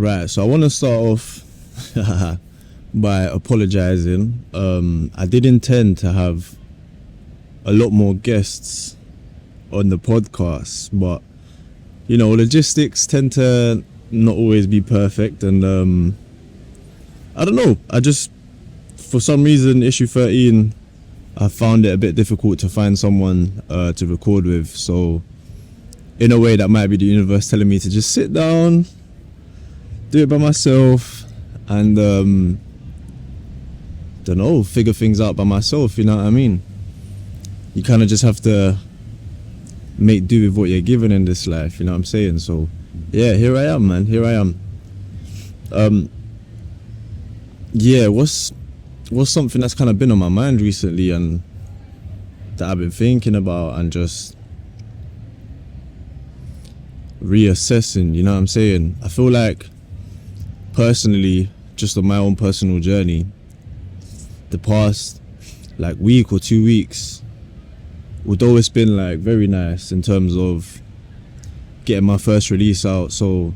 Right, so I want to start off by apologizing. I did intend to have a lot more guests on the podcast, but you know, logistics tend to not always be perfect, and I don't know, I just, for some reason, issue 13, I found it a bit difficult to find someone to record with. So in a way, that might be the universe telling me to just sit down, do it by myself, and don't know, figure things out by myself, you know what I mean? You kind of just have to make do with what you're given in this life, you know what I'm saying? So yeah, here I am, man, here I am. Yeah, what's something that's kind of been on my mind recently and that I've been thinking about and just reassessing, you know what I'm saying? I feel like, personally, just on my own personal journey, the past like week or 2 weeks, although it's been like very nice in terms of getting my first release out. So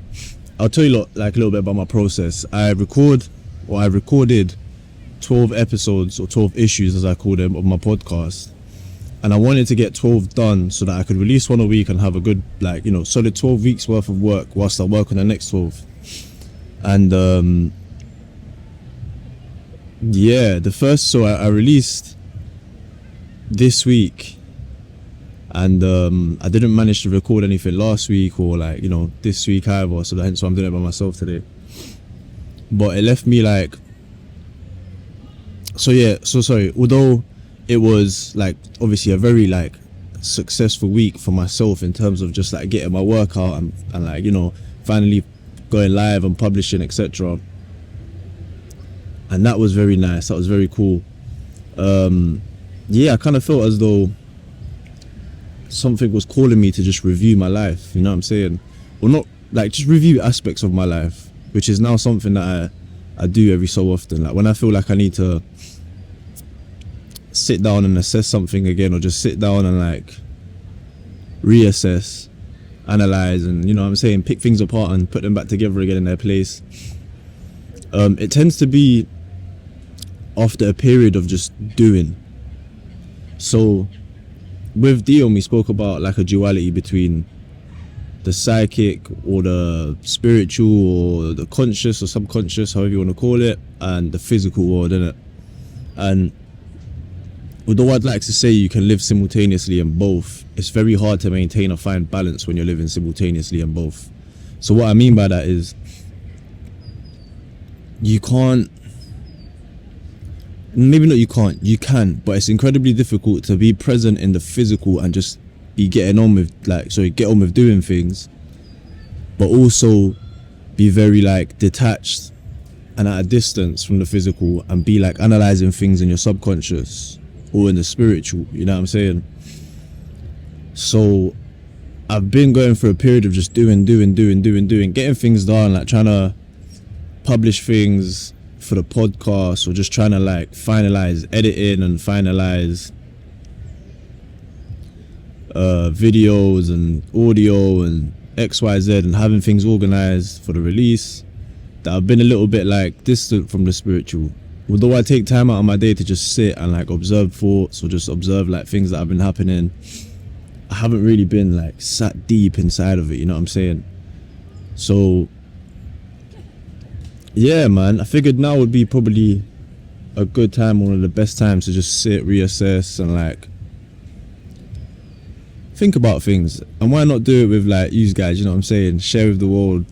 I'll tell you a little bit about my process. I recorded 12 episodes, or 12 issues as I call them, of my podcast, and I wanted to get 12 done so that I could release one a week and have a good, like, you know, solid 12 weeks worth of work whilst I work on the next 12. And yeah, so I released this week, and I didn't manage to record anything last week or, like, you know, this week either, so hence why I'm doing it by myself today. But it left me like, although it was like obviously a very like successful week for myself in terms of just like getting my work out and like, you know, finally going live and publishing, etc. And that was very nice, that was very cool. Yeah, I kind of felt as though something was calling me to just review my life, you know what I'm saying? Well, not like just review aspects of my life, which is now something that I do every so often. Like when I feel like I need to sit down and assess something again, or just sit down and like reassess, analyze, and, you know what I'm saying, pick things apart and put them back together again in their place. It tends to be after a period of just doing. So with Dion, we spoke about like a duality between the psychic or the spiritual or the conscious or subconscious, however you want to call it, and the physical world, innit? And although I'd like to say you can live simultaneously in both, it's very hard to maintain or find balance when you're living simultaneously in both. So what I mean by that is, you can, but it's incredibly difficult to be present in the physical and just get on with doing things, but also be very like detached and at a distance from the physical and be like analyzing things in your subconscious or in the spiritual, you know what I'm saying? So I've been going through a period of just doing, getting things done, like trying to publish things for the podcast, or just trying to like finalize editing and finalize videos and audio and XYZ, and having things organized for the release. That I've been a little bit like distant from the spiritual. Although I take time out of my day to just sit and like observe thoughts, or just observe like things that have been happening, I haven't really been like sat deep inside of it, you know what I'm saying? So yeah, man, I figured now would be probably a good time, one of the best times, to just sit, reassess, and like think about things. And why not do it with like you guys, you know what I'm saying? Share with the world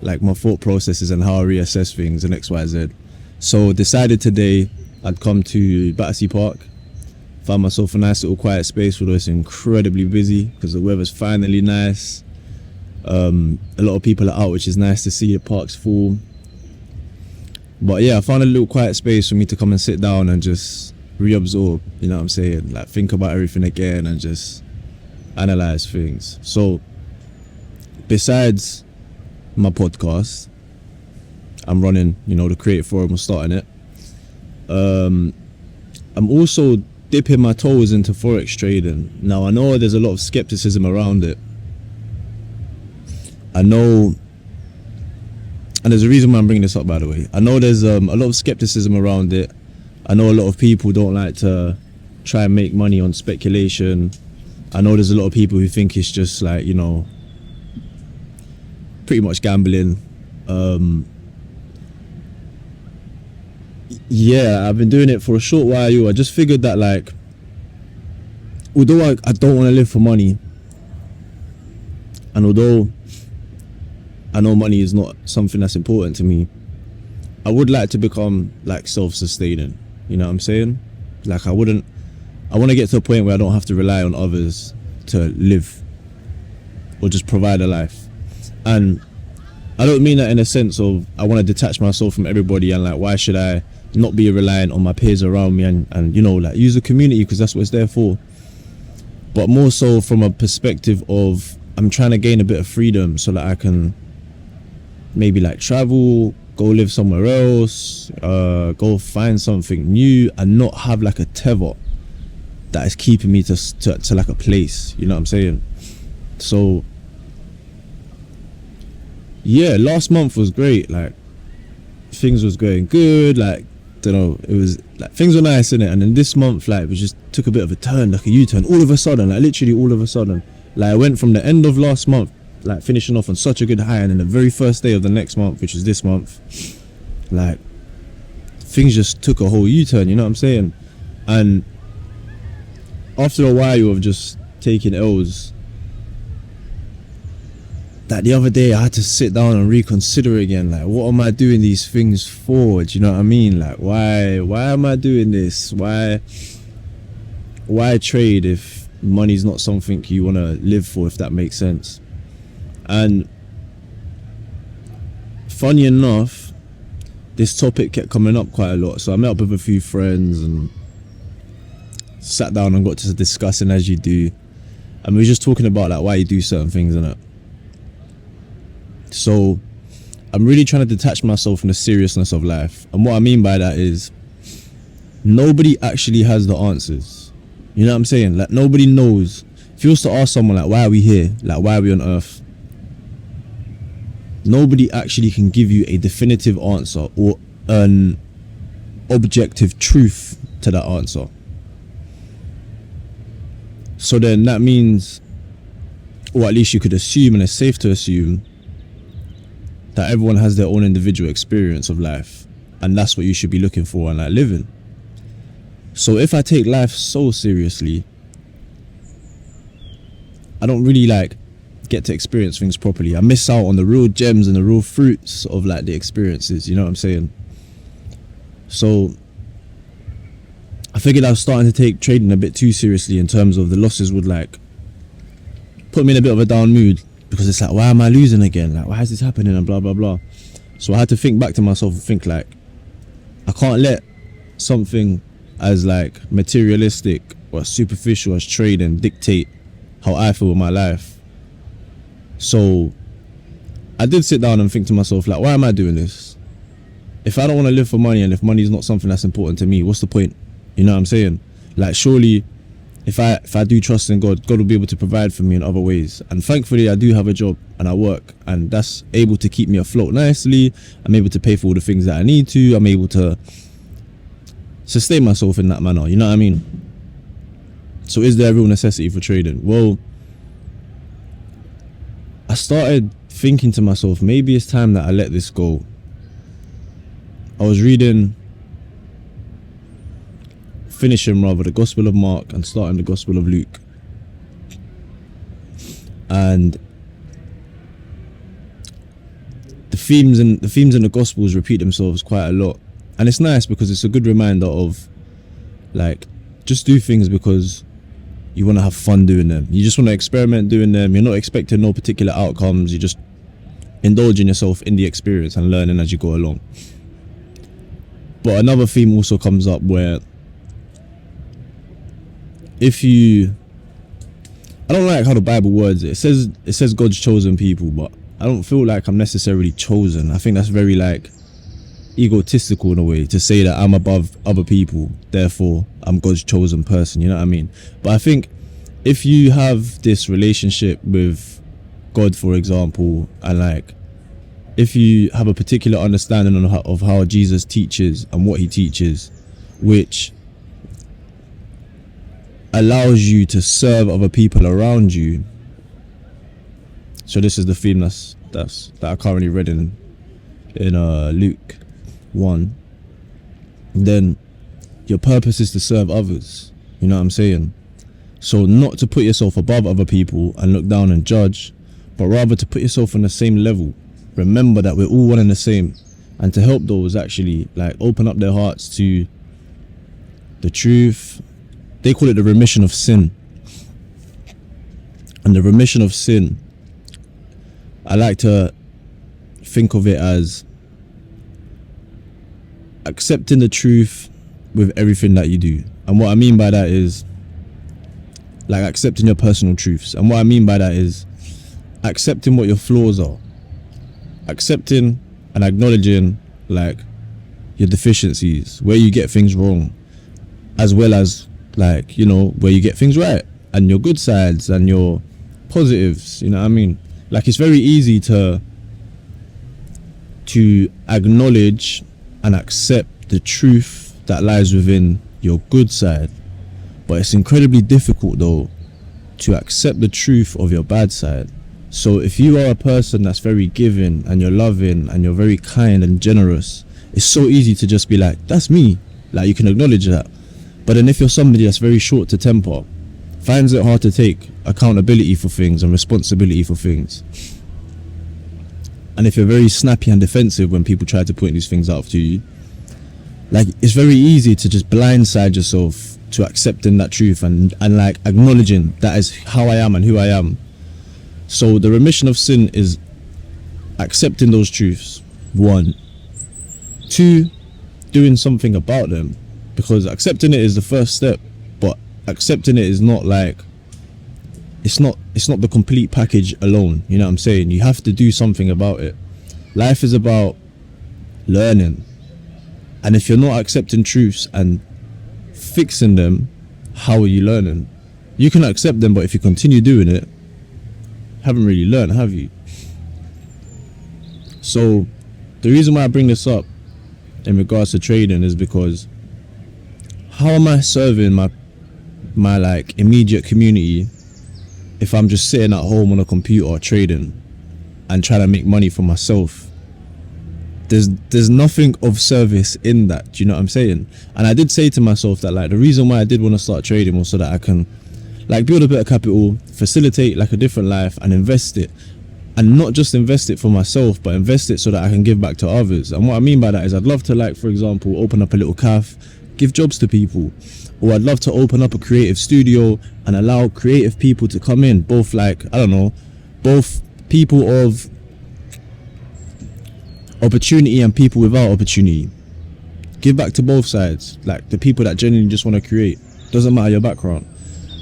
like my thought processes and how I reassess things and XYZ. So decided today I'd come to Battersea Park. Found myself a nice little quiet space, although it's incredibly busy because the weather's finally nice. A lot of people are out, which is nice to see. The park's full. But yeah, I found a little quiet space for me to come and sit down and just reabsorb, you know what I'm saying? Like think about everything again and just analyze things. So besides my podcast, I'm running, you know, the Creative Forum, I'm starting it. I'm also dipping my toes into Forex trading. Now I know there's a lot of skepticism around it, I know, and there's a reason why I'm bringing this up, by the way. I know there's a lot of skepticism around it. I know a lot of people don't like to try and make money on speculation. I know there's a lot of people who think it's just like, you know, pretty much gambling. Yeah, I've been doing it for a short while. I just figured that, like, although I don't want to live for money, and although I know money is not something that's important to me, I would like to become like self-sustaining. You know what I'm saying? Like, I want to get to a point where I don't have to rely on others to live or just provide a life. And I don't mean that in a sense of I want to detach myself from everybody and like, why should I not be reliant on my peers around me and you know, like, use the community because that's what it's there for. But more so from a perspective of I'm trying to gain a bit of freedom so that I can maybe like travel, go live somewhere else, go find something new, and not have like a tether that is keeping me to like a place. You know what I'm saying? So yeah, last month was great. Like, things was going good. Like, don't know, it was like things were nice, innit? And then this month, like, we just took a bit of a turn, like a U-turn, all of a sudden, like literally all of a sudden. Like, I went from the end of last month, like finishing off on such a good high, and then the very first day of the next month, which is this month, like, things just took a whole U-turn, you know what I'm saying? And after a while of just taking L's, that the other day I had to sit down and reconsider again, like, what am I doing these things for? Do you know what I mean? Like, why am I doing this? Why trade if money's not something you want to live for, if that makes sense? And funny enough, this topic kept coming up quite a lot, so I met up with a few friends and sat down and got to discussing, as you do, and we were just talking about like why you do certain things, innit? So I'm really trying to detach myself from the seriousness of life, and what I mean by that is nobody actually has the answers. You know what I'm saying? Like, nobody knows. If you was to ask someone like, why are we here? Like, why are we on earth? Nobody actually can give you a definitive answer or an objective truth to that answer. So then that means, or at least you could assume, and it's safe to assume, that everyone has their own individual experience of life, and that's what you should be looking for and like living. So if I take life so seriously, I don't really like get to experience things properly. I miss out on the real gems and the real fruits of like the experiences, you know what I'm saying? So I figured I was starting to take trading a bit too seriously, in terms of the losses would like put me in a bit of a down mood, because it's like, why am I losing again? Like, why is this happening? And blah blah blah. So I had to think back to myself and think like, I can't let something as like materialistic or superficial as trading dictate how I feel with my life. So I did sit down and think to myself like, why am I doing this? If I don't want to live for money, and if money is not something that's important to me, what's the point? You know what I'm saying? Like, surely if I do trust in God will be able to provide for me in other ways. And thankfully I do have a job and I work, and that's able to keep me afloat nicely. I'm able to pay for all the things that I need to. I'm able to sustain myself in that manner, you know what I mean? So is there a real necessity for trading? Well, I started thinking to myself, maybe it's time that I let this go. I was finishing the Gospel of Mark and starting the Gospel of Luke, and the themes in the Gospels repeat themselves quite a lot, and it's nice because it's a good reminder of like, just do things because you want to have fun doing them. You just want to experiment doing them. You're not expecting no particular outcomes. You just indulging yourself in the experience and learning as you go along. But another theme also comes up where I don't like how the Bible words it. It says God's chosen people, but I don't feel like I'm necessarily chosen. I think that's very like egotistical in a way, to say that I'm above other people, therefore I'm God's chosen person, you know what I mean? But I think if you have this relationship with God, for example, and like if you have a particular understanding of how Jesus teaches and what he teaches, which allows you to serve other people around you. So this is the theme that I currently read in Luke 1. Then your purpose is to serve others. You know what I'm saying? So not to put yourself above other people and look down and judge, but rather to put yourself on the same level. Remember that we're all one and the same, and to help those actually like open up their hearts to the truth. They call it the remission of sin. And the remission of sin, I like to think of it as accepting the truth with everything that you do. And what I mean by that is like accepting your personal truths. And what I mean by that is accepting what your flaws are. Accepting and acknowledging like your deficiencies, where you get things wrong, as well as like, you know, where you get things right, and your good sides and your positives. You know what I mean? Like it's very easy to acknowledge and accept the truth that lies within your good side, but it's incredibly difficult though to accept the truth of your bad side. So if you are a person that's very giving and you're loving and you're very kind and generous, it's so easy to just be like, that's me. Like you can acknowledge that. But then if you're somebody that's very short to temper, finds it hard to take accountability for things and responsibility for things, and if you're very snappy and defensive when people try to point these things out to you, like it's very easy to just blindside yourself to accepting that truth and like acknowledging that is how I am and who I am. So the remission of sin is accepting those truths, 1. 2, doing something about them, because accepting it is the first step, but accepting it is not like, it's not the complete package alone. You know what I'm saying? You have to do something about it. Life is about learning, and if you're not accepting truths and fixing them, how are you learning? You can accept them, but if you continue doing it, haven't really learned, have you? So the reason why I bring this up in regards to trading is because how am I serving my like immediate community if I'm just sitting at home on a computer trading and trying to make money for myself? There's nothing of service in that. Do you know what I'm saying? And I did say to myself that like the reason why I did want to start trading was so that I can like build a bit of capital, facilitate like a different life, and invest it. And not just invest it for myself, but invest it so that I can give back to others. And what I mean by that is I'd love to, like, for example, open up a little cafe, give jobs to people. Or I'd love to open up a creative studio and allow creative people to come in, both like, I don't know, both people of opportunity and people without opportunity. Give back to both sides, like the people that genuinely just want to create. Doesn't matter your background.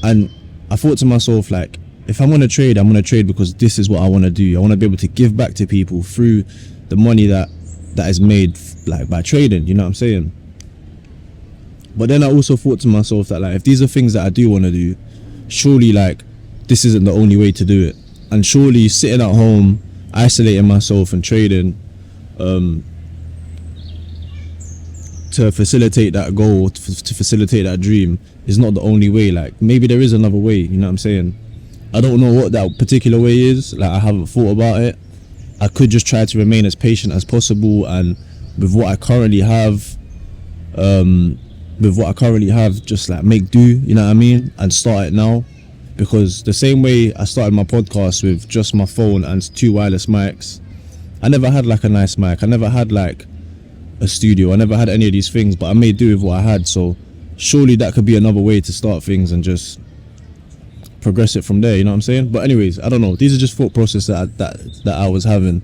And I thought to myself, like, if I'm going to trade, I'm going to trade because this is what I want to do. I want to be able to give back to people through the money that is made like by trading, you know what I'm saying? But then I also thought to myself that like if these are things that I do want to do, surely like this isn't the only way to do it. And surely sitting at home, isolating myself and trading to facilitate that goal, to facilitate that dream is not the only way. Like maybe there is another way, you know what I'm saying? I don't know what that particular way is. Like I haven't thought about it. I could just try to remain as patient as possible, and with what I currently have, just like make do, you know what I mean, and start it now. Because the same way I started my podcast with just my phone and 2 wireless mics, I never had like a nice mic, I never had like a studio, I never had any of these things, but I made do with what I had. So surely that could be another way to start things and just progress it from there, you know what I'm saying? But anyways, I don't know, these are just thought process that I was having.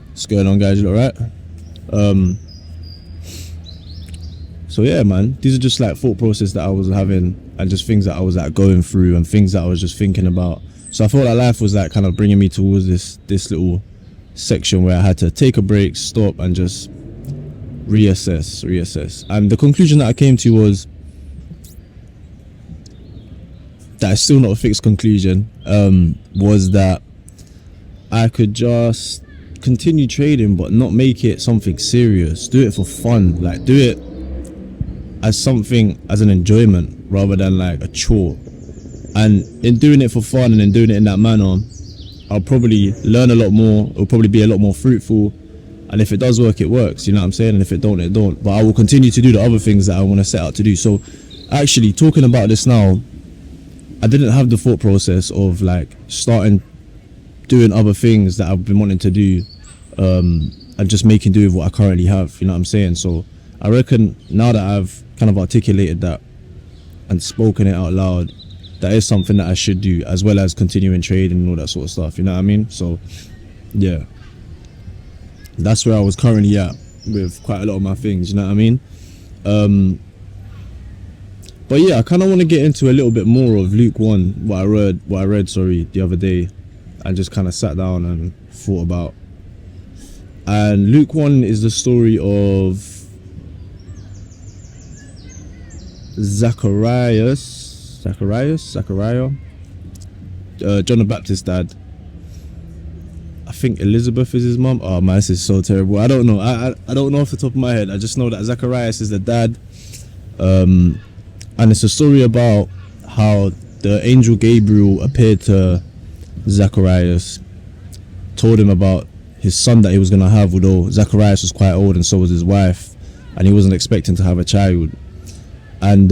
What's going on, guys? You all right? So yeah, man, these are just like thought process that I was having and just things that I was like going through and things that I was just thinking about. So I felt like life was like kind of bringing me towards this little section where I had to take a break, stop, and just reassess. And the conclusion that I came to was that is still not a fixed conclusion, was that I could just continue trading but not make it something serious. Do it for fun, like do it as something, as an enjoyment rather than like a chore. And in doing it for fun and in doing it in that manner, I'll probably learn a lot more. It'll probably be a lot more fruitful. And if it does work, it works, you know what I'm saying? And if it don't, it don't. But I will continue to do the other things that I want to set out to do. So actually, talking about this now, I didn't have the thought process of like starting doing other things that I've been wanting to do, and just making do with what I currently have, you know what I'm saying? So I reckon now that I've kind of articulated that and spoken it out loud, that is something that I should do, as well as continuing trading and all that sort of stuff, you know what I mean? So yeah, that's where I was currently at with quite a lot of my things, you know what I mean? But yeah, I kind of want to get into a little bit more of Luke 1, what I read the other day, and just kind of sat down and thought about. And Luke 1 is the story of Zachariah, John the Baptist's dad. I think Elizabeth is his mum. Oh man, this is so terrible. I don't know. I don't know off the top of my head. I just know that Zacharias is the dad. And it's a story about how the angel Gabriel appeared to Zacharias, told him about his son that he was going to have, although Zacharias was quite old and so was his wife, and he wasn't expecting to have a child. And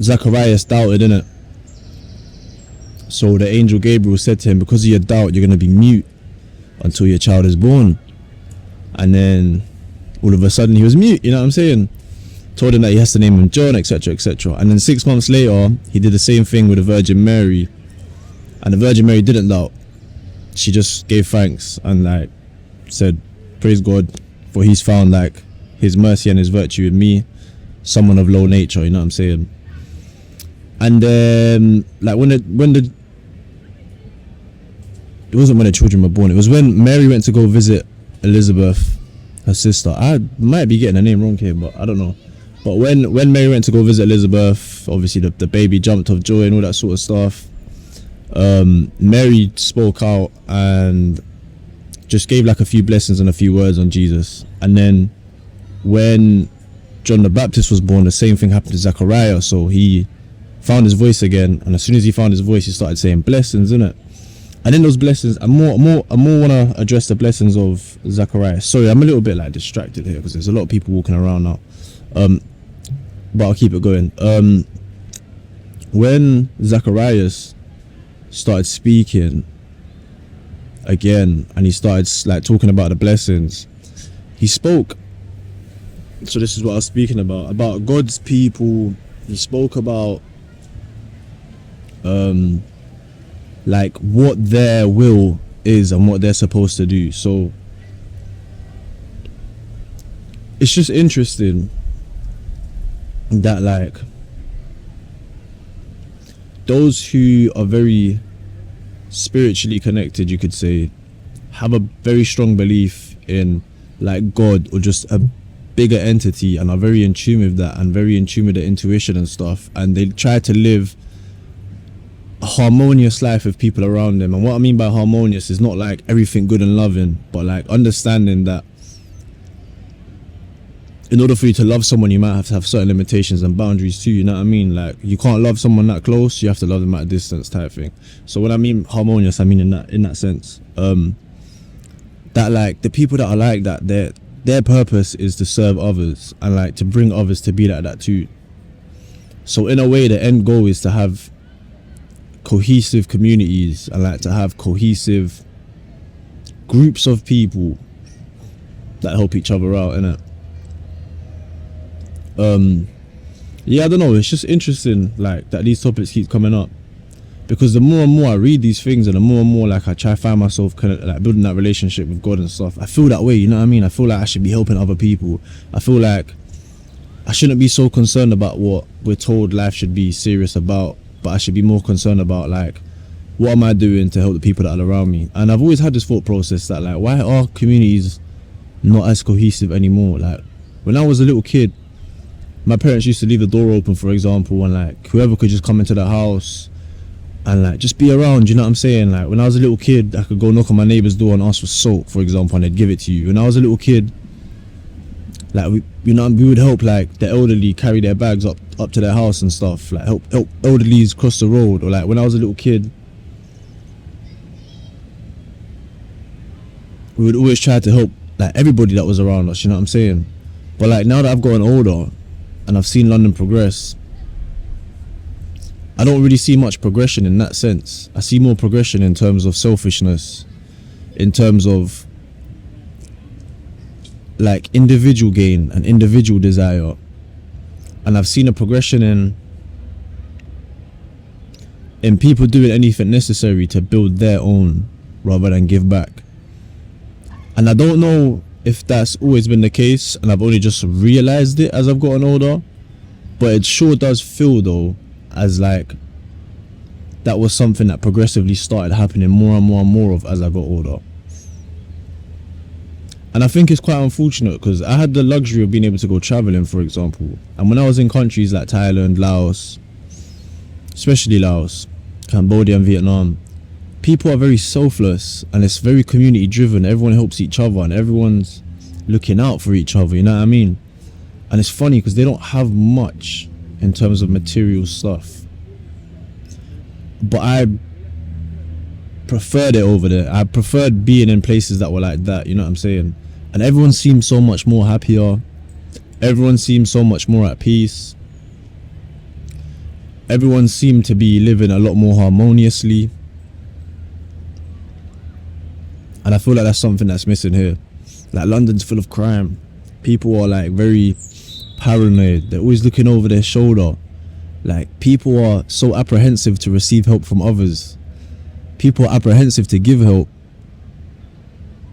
Zacharias doubted, innit? So the angel Gabriel said to him, because of your doubt, you're going to be mute until your child is born. And then all of a sudden he was mute, you know what I'm saying? Told him that he has to name him John, etc, etc. And then 6 months later, he did the same thing with the Virgin Mary, and the Virgin Mary didn't doubt. She just gave thanks and like said, praise God, for he's found like his mercy and his virtue in me, someone of low nature, you know what I'm saying? And then like when the it wasn't when the children were born, it was when Mary went to go visit Elizabeth, her sister. I might be getting her name wrong here, but I don't know. But when Mary went to go visit Elizabeth, obviously the baby jumped of joy and all that sort of stuff. Mary spoke out and just gave like a few blessings and a few words on Jesus. And then when John the Baptist was born, the same thing happened to Zachariah. So he found his voice again, and as soon as he found his voice, he started saying blessings, innit? And then those blessings, I more want to address the blessings of Zachariah. Sorry, I'm a little bit like distracted here because there's a lot of people walking around now. But I'll keep it going. When Zacharias started speaking again, and he started like talking about the blessings, he spoke. So this is what I was speaking about God's people. He spoke about like what their will is and what they're supposed to do. So it's just interesting that like those who are very spiritually connected, you could say, have a very strong belief in like God or just a bigger entity, and are very in tune with that and very in tune with the intuition and stuff, and they try to live a harmonious life with people around them. And what I mean by harmonious is not like everything good and loving, but like understanding that in order for you to love someone, you might have to have certain limitations and boundaries too, you know what I mean? Like you can't love someone that close, you have to love them at a distance type thing. So when I mean harmonious, I mean in that sense, that like the people that are like that, their purpose is to serve others and like to bring others to be like that too. So in a way, the end goal is to have cohesive communities and like to have cohesive groups of people that help each other out, innit? Yeah, I don't know, it's just interesting like that these topics keep coming up, because the more and more I read these things and the more and more like I try to find myself kind of like building that relationship with God and stuff, I feel that way, you know what I mean? I feel like I should be helping other people. I feel like I shouldn't be so concerned about what we're told life should be serious about, but I should be more concerned about like what am I doing to help the people that are around me. And I've always had this thought process that like, why are communities not as cohesive anymore? Like when I was a little kid, my parents used to leave the door open, for example, and like whoever could just come into the house and like just be around. You know what I'm saying? Like when I was a little kid, I could go knock on my neighbor's door and ask for soap, for example, and they'd give it to you. When I was a little kid, like we would help like the elderly carry their bags up to their house and stuff. Like help elderlies cross the road. Or like when I was a little kid, we would always try to help like everybody that was around us. You know what I'm saying? But like now that I've gotten older and I've seen London progress, I don't really see much progression in that sense. I see more progression in terms of selfishness, in terms of like individual gain and individual desire. And I've seen a progression in people doing anything necessary to build their own rather than give back. And I don't know if that's always been the case and I've only just realized it as I've gotten older, but it sure does feel though as like that was something that progressively started happening more and more and more of as I got older. And I think it's quite unfortunate because I had the luxury of being able to go traveling, for example, and when I was in countries like Thailand, Laos, especially Laos, Cambodia and Vietnam, people are very selfless and it's very community driven. Everyone helps each other and everyone's looking out for each other, you know what I mean? And it's funny because they don't have much in terms of material stuff, but I preferred it over there. I preferred being in places that were like that, you know what I'm saying? And everyone seemed so much more happier. Everyone seemed so much more at peace. Everyone seemed to be living a lot more harmoniously. And I feel like that's something that's missing here. Like London's full of crime. People are like very paranoid. They're always looking over their shoulder. Like people are so apprehensive to receive help from others. People are apprehensive to give help.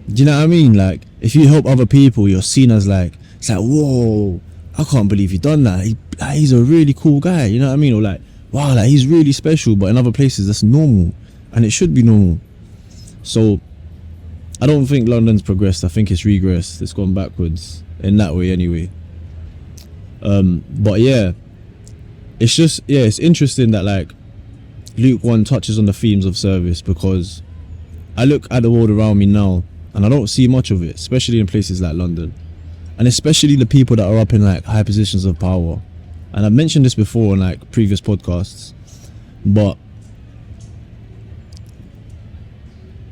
Do you know what I mean? Like if you help other people, you're seen as like, it's like, whoa, I can't believe you done that. He's a really cool guy, you know what I mean? Or like, wow, like he's really special. But in other places that's normal, and it should be normal. So I don't think London's progressed. I think it's regressed. It's gone backwards in that way anyway. But yeah, it's just, yeah, it's interesting that like Luke 1 touches on the themes of service, because I look at the world around me now and I don't see much of it, especially in places like London, and especially the people that are up in like high positions of power. And I've mentioned this before in like previous podcasts, but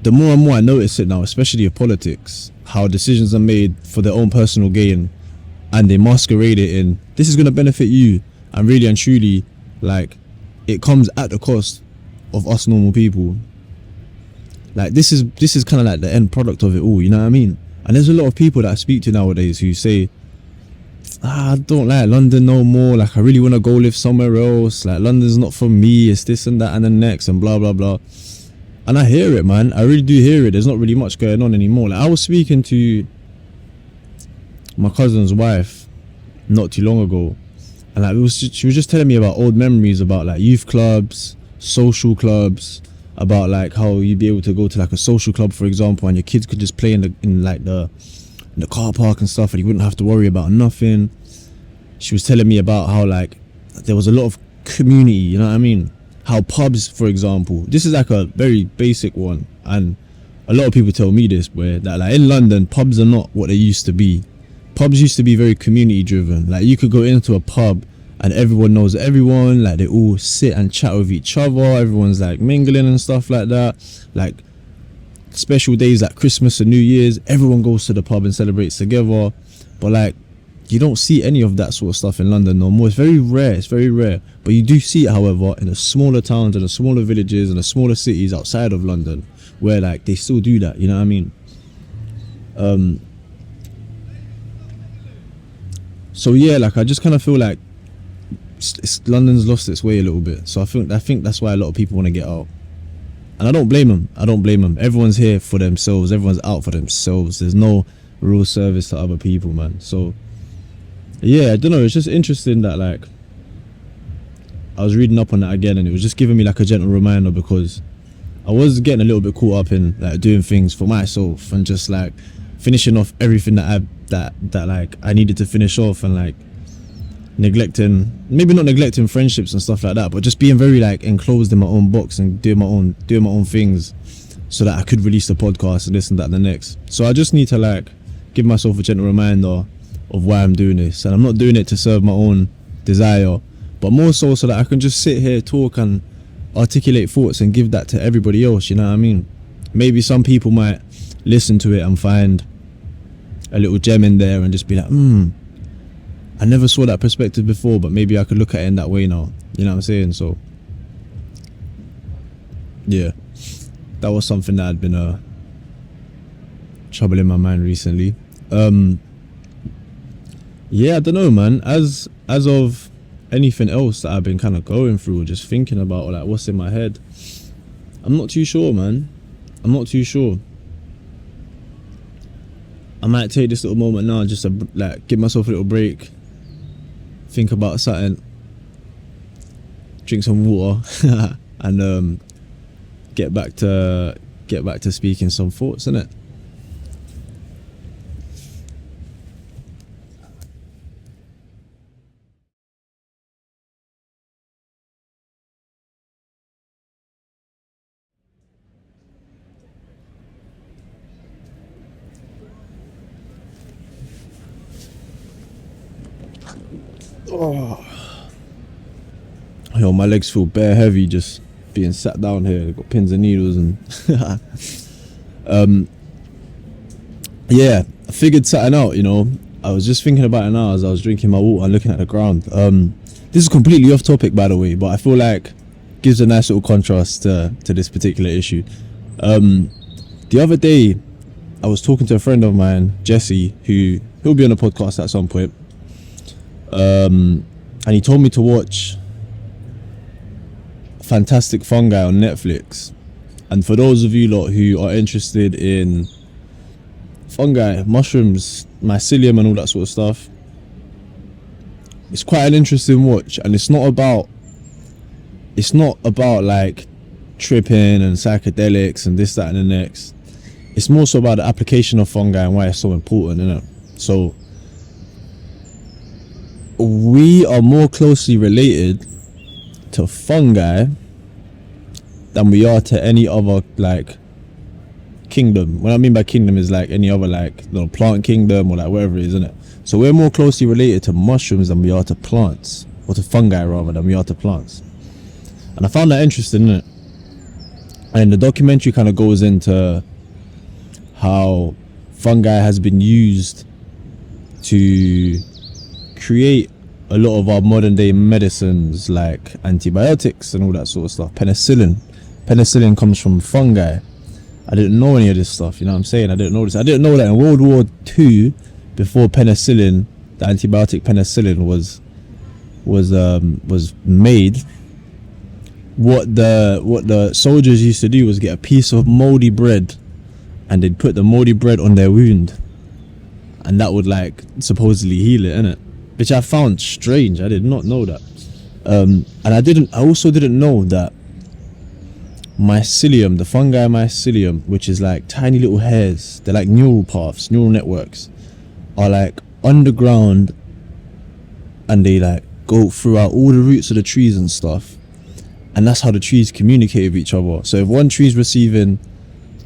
the more and more I notice it now, especially of politics, how decisions are made for their own personal gain and they masquerade it in, this is going to benefit you, and really and truly like it comes at the cost of us normal people. Like this is kind of like the end product of it all, you know what I mean? And there's a lot of people that I speak to nowadays who say, I don't like London no more, like I really want to go live somewhere else, like London's not for me, it's this and that and the next and blah blah blah. And I hear it, man, I really do hear it. There's not really much going on anymore. Like I was speaking to my cousin's wife not too long ago, and like she was just telling me about old memories about like youth clubs, social clubs, about like how you'd be able to go to like a social club, for example, and your kids could just play in the car park and stuff, and you wouldn't have to worry about nothing. She was telling me about how like there was a lot of community, you know what I mean? How pubs, for example, this is like a very basic one, and a lot of people tell me this, where that like in London pubs are not what they used to be. Pubs used to be very community driven. Like you could go into a pub and everyone knows everyone, like they all sit and chat with each other, everyone's like mingling and stuff like that. Like special days like Christmas and New Year's, everyone goes to the pub and celebrates together. But like you don't see any of that sort of stuff in London no more. It's very rare, but you do see it, however, in the smaller towns and the smaller villages and the smaller cities outside of London, where like they still do that, you know what I mean? So yeah, like I just kind of feel like London's lost its way a little bit. So I think that's why a lot of people want to get out, and I don't blame them. Everyone's here for themselves, everyone's out for themselves. There's no real service to other people, man. So yeah, I don't know, it's just interesting that like I was reading up on that again, and it was just giving me like a gentle reminder, because I was getting a little bit caught up in like doing things for myself and just like finishing off everything that like I needed to finish off, and like maybe not neglecting friendships and stuff like that, but just being very like enclosed in my own box and doing my own things, so that I could release the podcast and this and that and the next. So I just need to like give myself a gentle reminder of why I'm doing this, and I'm not doing it to serve my own desire, but more so that I can just sit here, talk and articulate thoughts and give that to everybody else, you know what I mean? Maybe some people might listen to it and find a little gem in there and just be like, I never saw that perspective before, but maybe I could look at it in that way now, you know what I'm saying? So yeah, that was something that had been troubling my mind recently. Yeah, I don't know, man. As of anything else that I've been kind of going through or just thinking about, or like what's in my head, I'm not too sure, man. I'm not too sure. I might take this little moment now just to like give myself a little break, think about something, drink some water, and get back to speaking some thoughts, innit? Oh, yo, my legs feel bare heavy just being sat down here. Got pins and needles and yeah, I figured something out, you know. I was just thinking about it now as I was drinking my water and looking at the ground. This is completely off topic, by the way, but I feel like gives a nice little contrast to this particular issue. The other day I was talking to a friend of mine, Jesse, who'll be on the podcast at some point. And he told me to watch Fantastic Fungi on Netflix. And for those of you lot who are interested in fungi, mushrooms, mycelium and all that sort of stuff, it's quite an interesting watch. And it's not about like tripping and psychedelics and this, that and the next. It's more so about the application of fungi and why it's so important, innit? So we are more closely related to fungi than we are to any other like kingdom. What I mean by kingdom is like any other like, you know, plant kingdom or like whatever it is, isn't it? So we're more closely related to mushrooms than we are to plants, or to fungi rather than we are to plants. And I found that interesting, innit? And the documentary kind of goes into how fungi has been used to create a lot of our modern day medicines, like antibiotics and all that sort of stuff. Penicillin comes from fungi. I didn't know any of this stuff, you know what I'm saying? I didn't know this. I didn't know that in World War II, before penicillin, the antibiotic penicillin was made, what the soldiers used to do was get a piece of moldy bread and they'd put the moldy bread on their wound, and that would like supposedly heal it, innit? Which I found strange. I did not know that. And I also didn't know that mycelium, the fungi mycelium, which is like tiny little hairs, they're like neural paths, neural networks, are like underground, and they like go throughout all the roots of the trees and stuff, and that's how the trees communicate with each other. So if one tree is receiving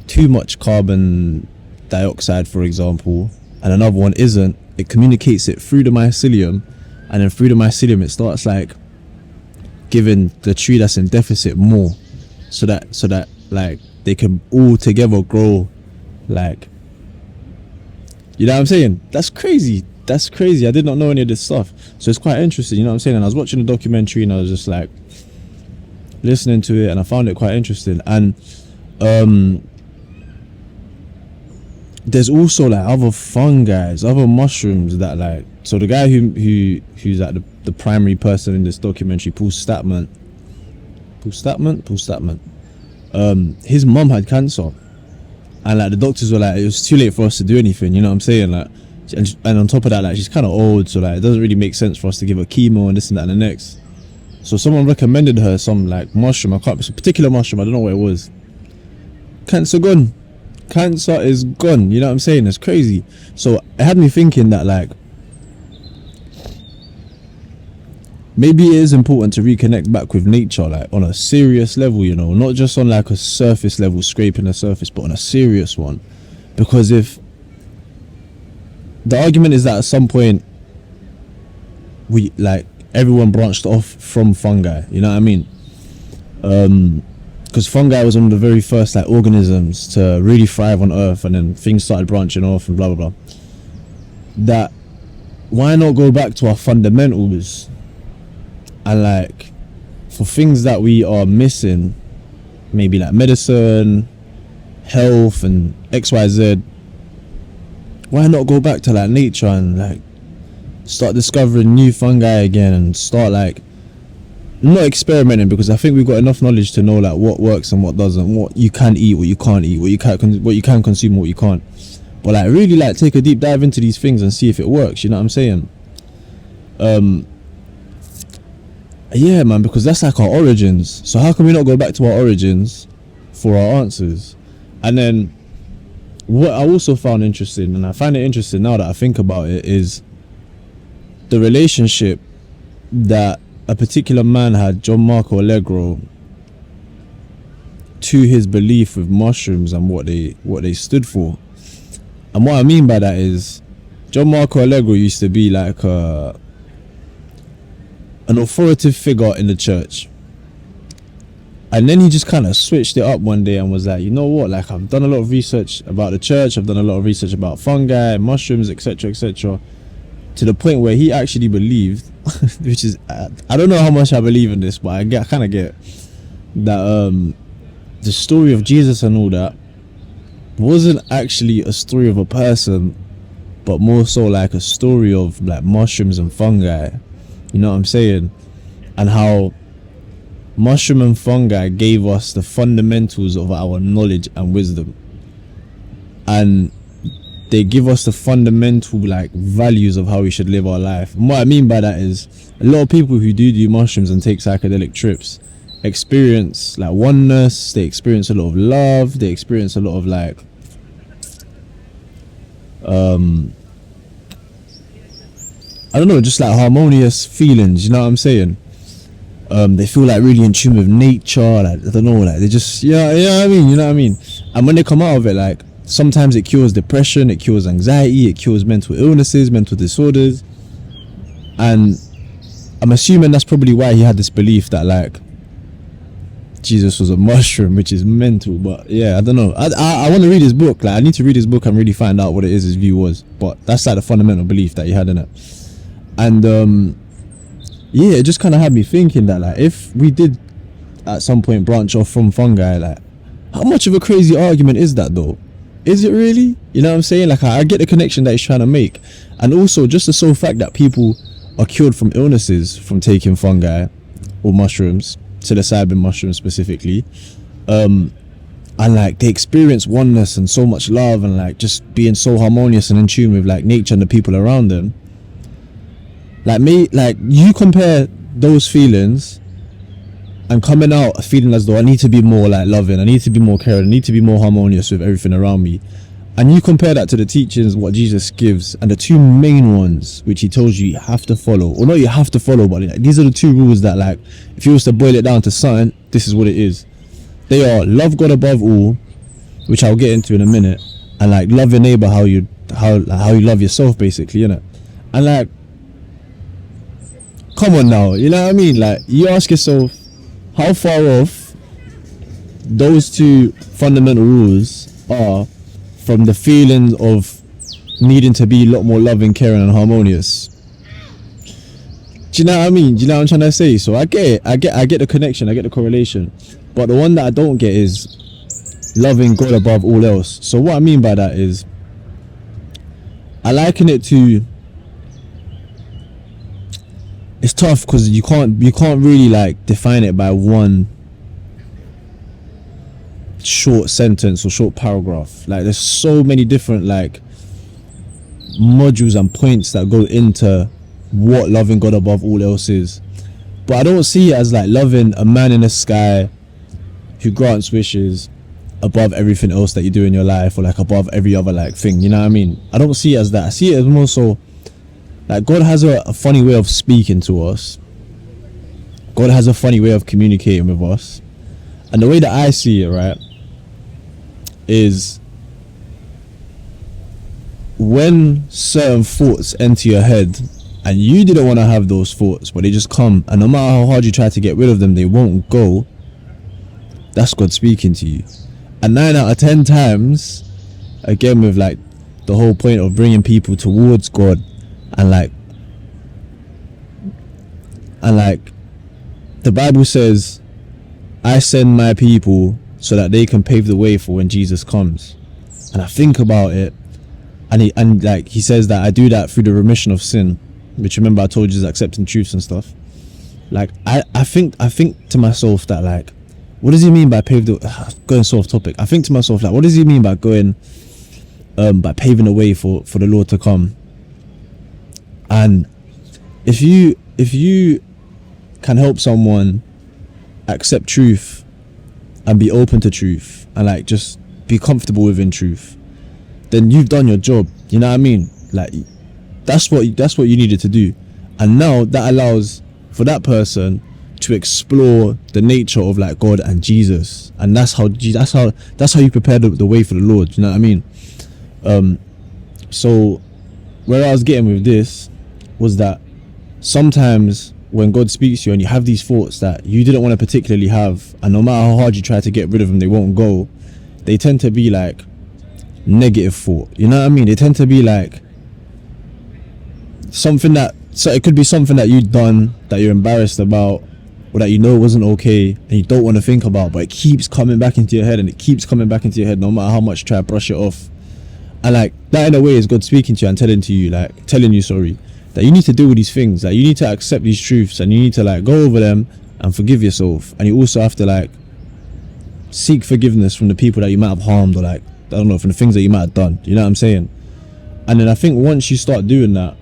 too much carbon dioxide, for example, and another one isn't, it communicates it through the mycelium, and then through the mycelium it starts like giving the tree that's in deficit more, so that like they can all together grow, like, you know what I'm saying? That's crazy. I did not know any of this stuff, so it's quite interesting, you know what I'm saying? And I was watching the documentary and I was just like listening to it, and I found it quite interesting. And there's also like other fungi, other mushrooms that like, so the guy who's like the primary person in this documentary, Paul Statman, his mum had cancer, and like the doctors were like, it was too late for us to do anything, you know what I'm saying? Like, and on top of that, like, she's kind of old, so like it doesn't really make sense for us to give her chemo and this and that and the next. So someone recommended her some like mushroom, it's a particular mushroom, I don't know what it was. Cancer is gone, you know what I'm saying? It's crazy. So it had me thinking that like, maybe it is important to reconnect back with nature, like on a serious level, you know, not just on like a surface level, scraping the surface, but on a serious one. Because if the argument is that at some point we like everyone branched off from fungi, you know what I mean? Because fungi was one of the very first like organisms to really thrive on Earth, and then things started branching off and blah blah blah. That why not go back to our fundamentals, and like for things that we are missing, maybe like medicine, health, and XYZ. Why not go back to like nature and like start discovering new fungi again, and start like not experimenting, because I think we've got enough knowledge to know like what works and what doesn't, what you can eat, what you can't eat, what you can consume, what you can't. But like really like take a deep dive into these things and see if it works, you know what I'm saying? Yeah man, because that's like our origins. So how can we not go back to our origins for our answers? And then what I also found interesting, and I find it interesting now that I think about it, is the relationship that a particular man had, John Marco Allegro, to his belief with mushrooms and what they stood for. And what I mean by that is, John Marco Allegro used to be like an authoritative figure in the church, and then he just kind of switched it up one day and was like, you know what, like I've done a lot of research about the church, I've done a lot of research about fungi, mushrooms, etc., etc., to the point where he actually believed, which is, I don't know how much I believe in this, but I kind of get that the story of Jesus and all that wasn't actually a story of a person, but more so like a story of like mushrooms and fungi, you know what I'm saying? And how mushroom and fungi gave us the fundamentals of our knowledge and wisdom, and they give us the fundamental like values of how we should live our life. And what I mean by that is, a lot of people who do mushrooms and take psychedelic trips experience like oneness, they experience a lot of love, they experience a lot of like I don't know, just like harmonious feelings, you know what I'm saying? They feel like really in tune with nature, like I don't know, like they just yeah I mean, you know what I mean? And when they come out of it, like sometimes it cures depression, it cures anxiety, it cures mental illnesses, mental disorders. And I'm assuming that's probably why he had this belief that like Jesus was a mushroom, which is mental. But yeah, I don't know, I want to read his book, like I need to read his book and really find out what it is his view was. But that's like the fundamental belief that he had in it. And yeah, it just kind of had me thinking that like if we did at some point branch off from fungi, like how much of a crazy argument is that though? Is it really? You know what I'm saying? Like I get the connection that he's trying to make. And also just the sole fact that people are cured from illnesses from taking fungi or mushrooms, psilocybin mushrooms specifically, and like they experience oneness and so much love and like just being so harmonious and in tune with like nature and the people around them. Like you compare those feelings and coming out feeling as though I need to be more like loving, I need to be more caring, I need to be more harmonious with everything around me, and you compare that to the teachings what Jesus gives, and the two main ones which he tells you have to follow, or not you have to follow, but like, these are the two rules that like if you was to boil it down to something, this is what it is. They are love God above all, which I'll get into in a minute, and like love your neighbor how you love yourself, basically, innit? And like, come on now, you know what I mean? Like you ask yourself, how far off those two fundamental rules are from the feeling of needing to be a lot more loving, caring and harmonious. Do you know what I mean? Do you know what I'm trying to say? So I get it, I get the connection, I get the correlation, but the one that I don't get is loving God above all else. So what I mean by that is, I liken it to, it's tough because you can't really like define it by one short sentence or short paragraph. Like there's so many different like modules and points that go into what loving God above all else is. But I don't see it as like loving a man in the sky who grants wishes above everything else that you do in your life, or like above every other like thing, you know what I mean? I don't see it as that. I see it as more so like God has a funny way of speaking to us, God has a funny way of communicating with us. And the way that I see it, right, is when certain thoughts enter your head and you didn't want to have those thoughts, but they just come, and no matter how hard you try to get rid of them, they won't go. That's God speaking to you. And 9 out of 10 times, again, with like the whole point of bringing people towards God, and like the Bible says, I send my people so that they can pave the way for when Jesus comes. And I think about it, and he says that I do that through the remission of sin, which, remember, I told you is accepting truths and stuff. Like I think to myself that, like, what does he mean by going so off topic? I think to myself, like, what does he mean by going by paving the way for the Lord to come? And if you can help someone accept truth and be open to truth and like just be comfortable within truth, then you've done your job. You know what I mean? Like, that's what you needed to do. And now that allows for that person to explore the nature of like God and Jesus, and that's how you prepare the way for the Lord. You know what I mean? So where I was getting with this was that sometimes when God speaks to you and you have these thoughts that you didn't want to particularly have, and no matter how hard you try to get rid of them, they won't go. They tend to be like negative thought. You know what I mean? They tend to be like something that, so it could be something that you've done that you're embarrassed about, or that you know wasn't okay and you don't want to think about, but it keeps coming back into your head, and it keeps coming back into your head no matter how much you try to brush it off. And like that, in a way, is God speaking to you and telling you that you need to deal with these things, that you need to accept these truths, and you need to like go over them and forgive yourself. And you also have to like seek forgiveness from the people that you might have harmed, or like, I don't know, from the things that you might have done. You know what I'm saying? And then I think once you start doing that,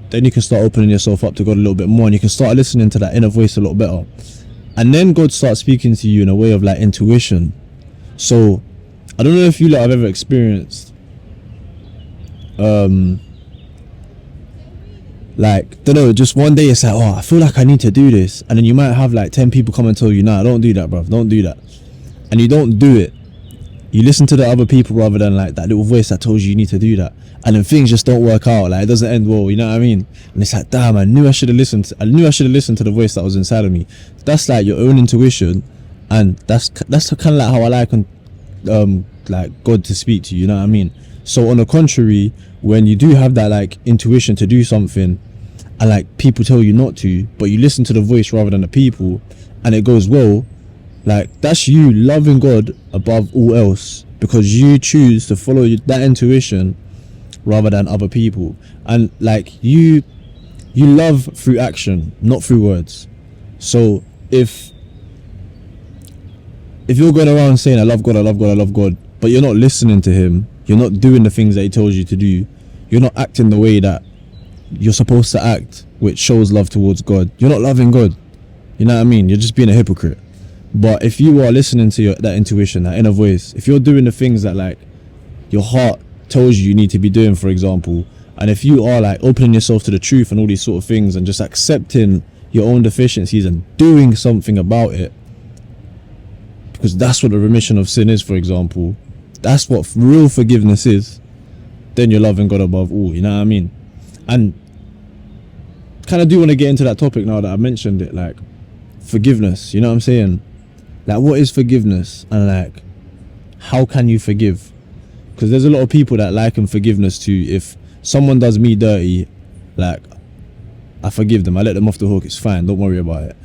then you can start opening yourself up to God a little bit more, and you can start listening to that inner voice a lot better. And then God starts speaking to you in a way of like intuition. So I don't know if you lot have ever experienced like, don't know, just one day it's like, oh, I feel like I need to do this, and then you might have like 10 people come and tell you, nah, don't do that, bruv, don't do that, and you don't do it. You listen to the other people rather than like that little voice that tells you need to do that, and then things just don't work out, like it doesn't end well. You know what I mean? And it's like, damn, I knew I should have listened to the voice that was inside of me. That's like your own intuition, and that's kind of like how I like God to speak to you. You know what I mean? So on the contrary, when you do have that like intuition to do something, and like people tell you not to, but you listen to the voice rather than the people, and it goes well, like that's you loving God above all else, because you choose to follow that intuition rather than other people. And like you love through action, not through words. So if you're going around saying I love God, I love God, I love God, but you're not listening to him, you're not doing the things that he tells you to do, you're not acting the way that you're supposed to act, which shows love towards God, you're not loving God. You know what I mean? You're just being a hypocrite. But if you are listening to that intuition, that inner voice, if you're doing the things that like your heart tells you need to be doing, for example, and if you are like opening yourself to the truth and all these sort of things, and just accepting your own deficiencies and doing something about it, because that's what the remission of sin is, for example, that's what real forgiveness is, then you're loving God above all. You know what I mean? And kind of do want to get into that topic now that I mentioned it, like forgiveness. You know what I'm saying? Like, what is forgiveness, and like how can you forgive? Because there's a lot of people that liken forgiveness to, if someone does me dirty, like I forgive them, I let them off the hook, it's fine, don't worry about it.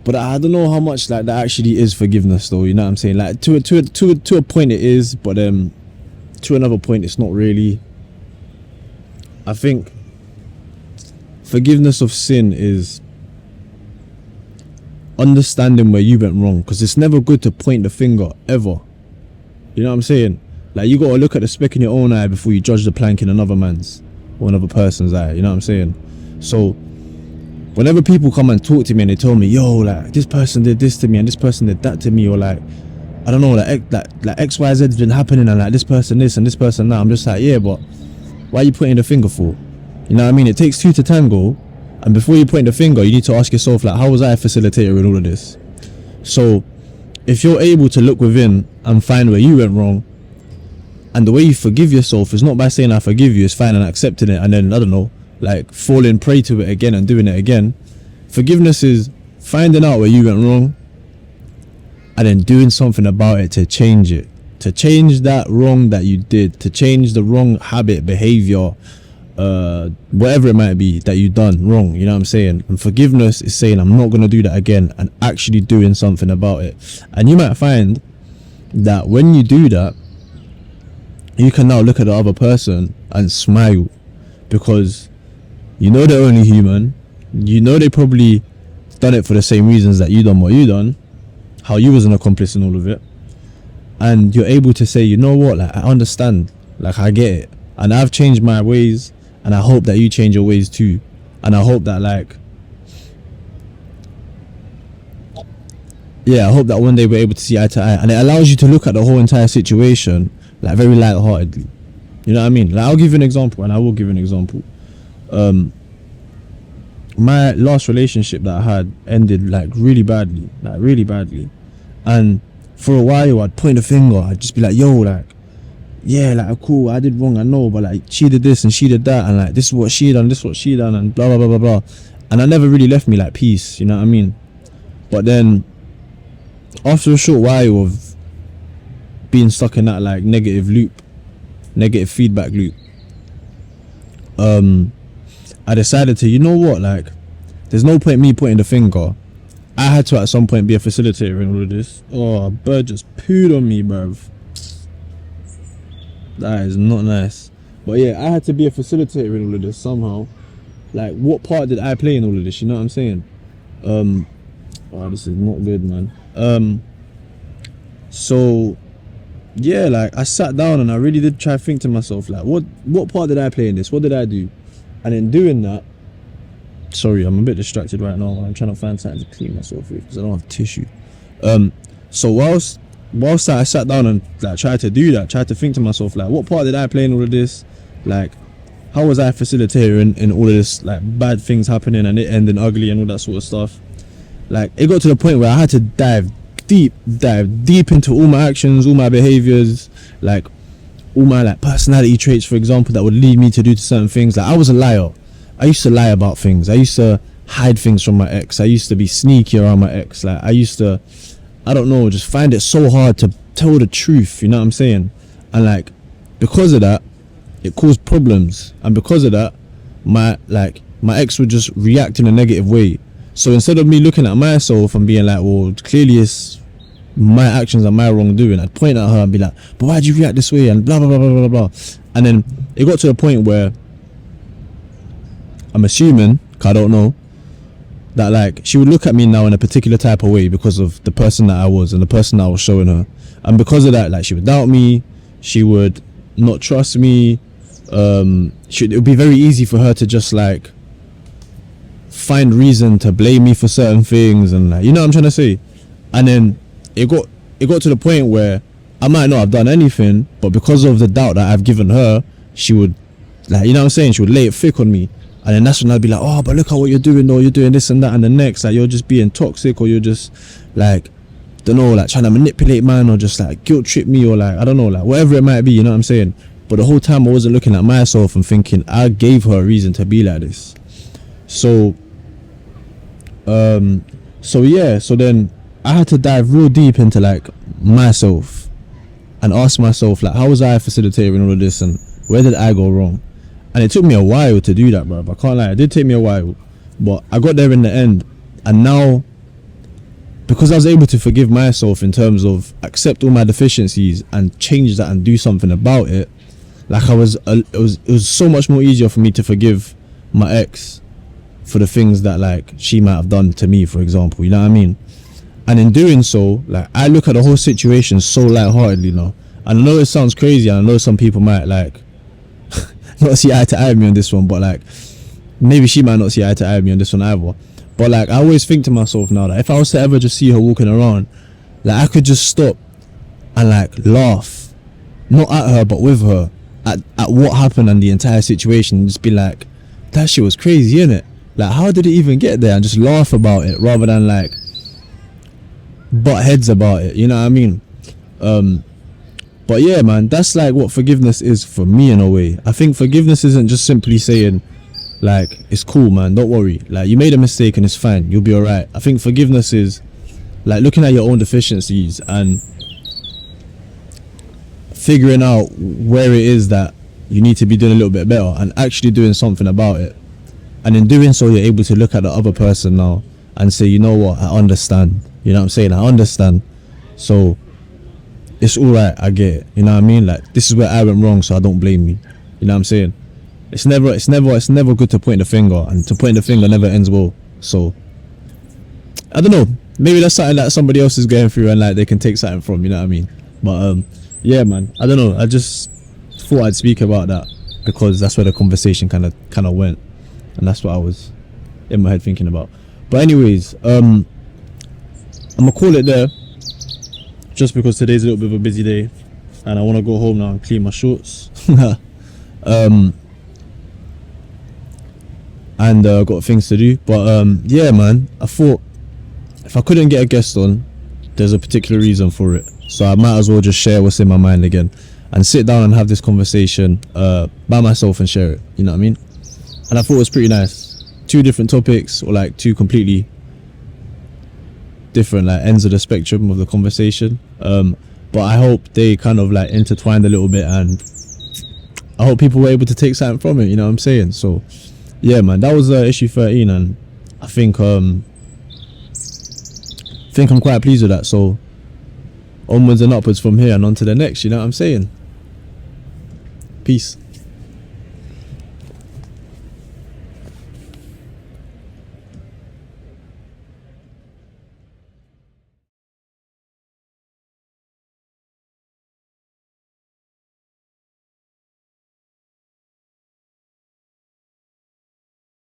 But I don't know how much like that actually is forgiveness, though. You know what I'm saying? Like to a point it is, but to another point it's not really. I think forgiveness of sin is understanding where you went wrong, because it's never good to point the finger, ever. You know what I'm saying? Like, you gotta look at the speck in your own eye before you judge the plank in another man's or another person's eye. You know what I'm saying? So whenever people come and talk to me and they tell me, yo, like this person did this to me and this person did that to me, or like, I don't know, like XYZ's been happening, and like this person this and this person that, I'm just like, yeah, but why are you pointing the finger for? You know what I mean? It takes two to tango, And before you point the finger, you need to ask yourself, like, how was I a facilitator in all of this? So if you're able to look within and find where you went wrong, and the way you forgive yourself is not by saying I forgive you, it's fine, and accepting it, and then, I don't know, like falling prey to it again and doing it again. Forgiveness is finding out where you went wrong and then doing something about it to change it, to change that wrong that you did, to change the wrong habit, behavior, whatever it might be that you done wrong. You know what I'm saying? And forgiveness is saying I'm not going to do that again and actually doing something about it. And you might find that when you do that, you can now look at the other person and smile, because you know they're only human. You know they probably done it for the same reasons that you done what you done, how you was an accomplice in all of it, and you're able to say, you know what, like, I understand, like, I get it, and I've changed my ways, and I hope that you change your ways too, and I hope that, like, I hope that one day we're able to see eye to eye. And it allows you to look at the whole entire situation like very light-heartedly. You know what I mean? Like, I'll give you an example, and I will give you an example. My last relationship that I had ended like really badly, and for a while I'd point a finger. I'd just be like, yo, like, yeah, like, cool, I did wrong, I know, but like, she did this and she did that, and like, this is what she done, this is what she done, and blah blah blah blah blah. And I never really left me like peace, you know what I mean? But then after a short while of being stuck in that like negative feedback loop, I decided to, you know what, like, there's no point me pointing the finger. I had to at some point be a facilitator in all of this. Oh, a bird just pooed on me, bruv. That is not nice. But yeah, I had to be a facilitator in all of this somehow. Like, what part did I play in all of this? You know what I'm saying? Oh, this is not good, man. So yeah, like, I sat down and I really did try to think to myself, like, what part did I play in this? What did I do? And in doing that, sorry, I'm a bit distracted right now. I'm trying to find something to clean myself with because I don't have tissue. So whilst I sat down and like tried to do that, tried to think to myself, like, what part did I play in all of this? Like, how was I a facilitator in all of this, like, bad things happening and it ending ugly and all that sort of stuff? Like, it got to the point where I had to dive deep into all my actions, all my behaviors, like all my like personality traits, for example, that would lead me to do certain things. Like, I was a liar. I used to lie about things. I used to hide things from my ex. I used to be sneaky around my ex. Like, I used to, I don't know, just find it so hard to tell the truth, you know what I'm saying? And like, because of that, it caused problems. And because of that, my ex would just react in a negative way. So instead of me looking at myself and being like, well, clearly it's my actions and my wrongdoing, I'd point at her and be like, but why'd you react this way, and blah blah blah blah blah blah. And then it got to a point where I'm assuming, cause I don't know, that like she would look at me now in a particular type of way because of the person that I was and the person that I was showing her. And because of that, like, she would doubt me, she would not trust me. It would be very easy for her to just like find reason to blame me for certain things, and like, you know what I'm trying to say. And then it got to the point where I might not have done anything, but because of the doubt that I've given her, she would, like, you know what I'm saying, she would lay it thick on me. And then that's when I'd be like, oh, but look at what you're doing, though, you're doing this and that and the next, like, you're just being toxic, or you're just like, don't know, like, trying to manipulate man, or just like guilt trip me, or like, I don't know, like, whatever it might be, you know what I'm saying. But the whole time I wasn't looking at myself and thinking I gave her a reason to be like this. So then I had to dive real deep into like myself and ask myself, like, how was I facilitating all of this, and where did I go wrong? And it took me a while to do that, bro. I can't lie, it did take me a while, but I got there in the end. And now, because I was able to forgive myself in terms of accept all my deficiencies and change that and do something about it, like, it was so much more easier for me to forgive my ex for the things that like she might have done to me, for example, you know what I mean? And in doing so, like, I look at the whole situation so lightheartedly now. And I know it sounds crazy, and I know some people might like not see eye to eye with me on this one, but like maybe she might not see eye to eye with me on this one either. But like, I always think to myself now that if I was to ever just see her walking around, like, I could just stop and like laugh, not at her but with her, at what happened and the entire situation, and just be like, that shit was crazy, innit? Like, how did it even get there? And just laugh about it rather than like butt heads about it, you know what I mean? But yeah, man, that's like what forgiveness is for me in a way. I think forgiveness isn't just simply saying like, it's cool, man, don't worry, like, you made a mistake and it's fine, you'll be alright. I think forgiveness is like looking at your own deficiencies and figuring out where it is that you need to be doing a little bit better and actually doing something about it. And in doing so, you're able to look at the other person now and say, you know what, I understand. You know what I'm saying? I understand. So it's alright, I get it. You know what I mean? Like, this is where I went wrong, so I don't blame me. You know what I'm saying? It's never good to point the finger, and to point the finger never ends well. So I don't know. Maybe that's something that somebody else is going through and like they can take something from, you know what I mean? But yeah, man, I don't know. I just thought I'd speak about that because that's where the conversation kind of went, and that's what I was in my head thinking about. But anyways, I'm gonna call it there, just because today's a little bit of a busy day and I want to go home now and clean my shorts. And got things to do. But yeah, man, I thought if I couldn't get a guest on, there's a particular reason for it, so I might as well just share what's in my mind again and sit down and have this conversation by myself and share it, you know what I mean? And I thought it was pretty nice. 2 different topics, or like 2 completely different like ends of the spectrum of the conversation, but I hope they kind of like intertwined a little bit, and I hope people were able to take something from it, you know what I'm saying? So yeah, man, that was issue 13, and I think I'm quite pleased with that. So onwards and upwards from here and on to the next, you know what I'm saying? Peace.